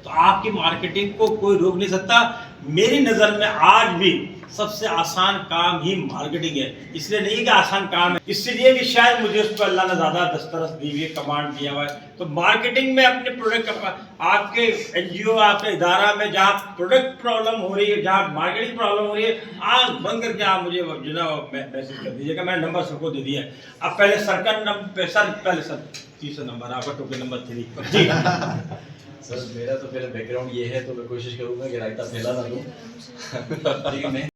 तो आपकी मार्केटिंग को कोई रोक नहीं सकता। मेरी नज़र में आज भी सबसे आसान काम ही मार्केटिंग है। इसलिए नहीं कि आसान काम है, इसलिए कि शायद मुझे उस पर अल्लाह ने ज़्यादा दस्तरस दी हुई है, कमांड दिया हुआ है। तो मार्केटिंग में अपने प्रोडक्ट आपके एनजीओ, आपके इदारा में जहाँ प्रोडक्ट प्रॉब्लम हो रही है, जहाँ मार्केटिंग प्रॉब्लम हो रही है, आँख बंद करके आप मुझे जो ना मैसेज कर दीजिएगा। मैंने नंबर सबको दे दिया है। अब पहले सर का नंबर, सर पहले सर तीसरा नंबर आपका, टोकन नंबर 3 जी। सर मेरा तो पहले बैकग्राउंड ये है, तो मैं कोशिश करूंगा कि रायता फैला ना दूं। लेकिन मैं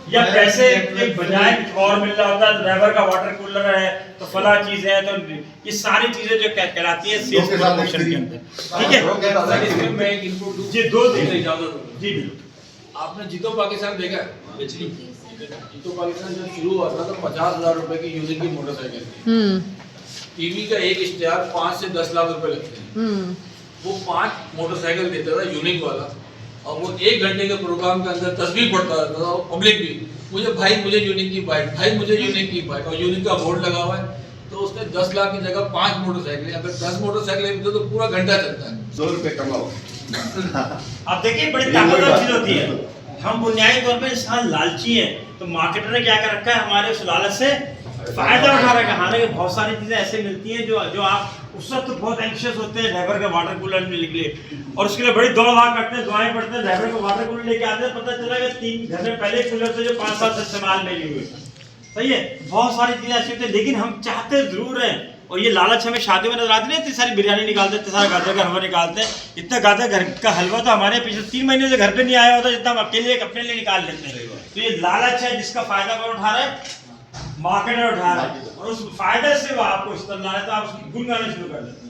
या पैसे एक बजाय और मिल रहा होता है, ड्राइवर का वाटर कूलर है तो फला चीज है, तो ये सारी चीजें जो कहलाती है सेल्स प्रमोशन के अंदर, ठीक है। मैं एक इनपुट दूं जी, दो दिन इजाजत जी बिल्कुल। आपने जीतो पाकिस्तान देखा है? जीतो पाकिस्तान जब शुरू हुआ था तो 50,000 रुपए की यूनिक की मोटरसाइकिल थी। टीवी का एक इश्तेहार 5 से 10 लाख रुपए लगते हैं। वो 5 मोटरसाइकिल देता था यूनिक वाला, और वो 1 घंटे के प्रोग्राम के अंदर तस्वीर पढ़ता रहता था, पब्लिक भी मुझे यूनिक की बाइक, भाई मुझे यूनिक की बाइक, और यूनिक का बोर्ड लगा हुआ है। तो उसने 10 लाख की जगह 5 मोटरसाइकिल, अगर 10 मोटरसाइकिल तो पूरा घंटा चलता है। 2 रुपए कमाओ। अब देखिए बड़ी ताकतवर चीज होती है। हम बुनियादी तौर पे इंसान लालची है, तो मार्केटर ने क्या कर रखा है, हमारे उस लालच से फायदा उठा रखा है। हालांकि बहुत सारी चीजें ऐसे मिलती हैं जो आप उस वक्त तो बहुत एंशियस होते हैं ड्राइवर का वाटर कूलर में निकले, और उसके लिए बड़ी दौड़ भाग करते हैं, दुआएं पढ़ते हैं, ड्राइवर को वाटर कूलर लेके आते हैं, पता चला कि 3 घर में पहले कूलर से जो 5 साल से इस्तेमाल में लिए हुए। सही है, बहुत सारी चीजें ऐसी होती है, लेकिन हम चाहते जरूर हैं। और ये लालच हमें शादियों में नजर आती है, इतनी सारी बिरयानी निकालते हैं, इतने सारे गाजर का हलवा निकालते हैं, इतना गाजर घर का हलवा तो हमारे पिछले 3 महीने से घर पे नहीं आया होता जितना हम अकेले अपने लिए निकाल लेते हैं। तो ये लालच है जिसका फायदा कौन उठा रहा है, मार्केटर उठा रहा है, और उस फायदे से वो आपको इस तरह ला रहा है, तो आप उसकी गुण गाने शुरू कर देते हैं।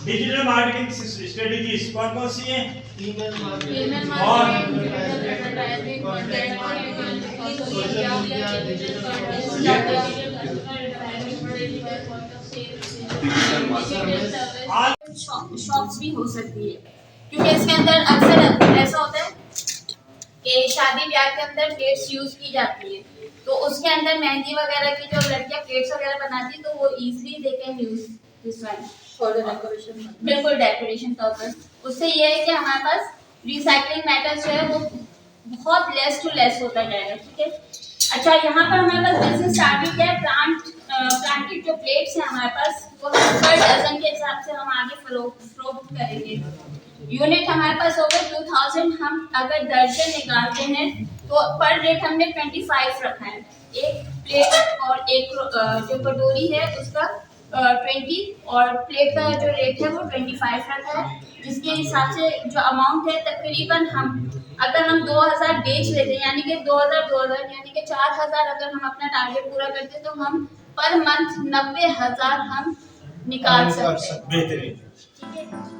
डिजिटल मार्केटिंग स्ट्रेटेजी कौन कौन सी है? शॉप्स भी हो सकती है, क्योंकि इसके अंदर अक्सर ऐसा होता है कि शादी ब्याह के अंदर प्लेट्स यूज की जाती है, तो उसके अंदर मेहंदी वगैरह की जो लड़कियां प्लेट्स वगैरह बनाती है, तो वो easily they can use this one for the decoration, बिल्कुल डेकोरेशन पर्पस। उससे ये है कि हमारे पास रिसाइकलिंग मैटर जो है वो बहुत लेस टू लेस होता जाएगा, ठीक है। अच्छा, यहाँ पर हमारे पास बिजनेस स्टार्ट है, प्लांटेड जो प्लेट्स हैं हमारे पास, वो पर डजन के हिसाब से हम आगे फरोख्त करेंगे। यूनिट हमारे पास होगा 2000, हम अगर दर्जन निकालते हैं तो पर रेट हमने 25 रखा है। एक प्लेट और एक जो कटोरी है उसका 20, और प्लेट का जो रेट है वो 25 रखा है, जिसके हिसाब से जो अमाउंट है तकरीबन अगर हम 2000 बेच लेते हैं, यानी कि 2000 यानी कि 4000 अगर हम अपना टारगेट पूरा करते हैं, तो हम पर मंथ 90,000 हम निकाल सकते हैं। बेहतरीन। ठीक है।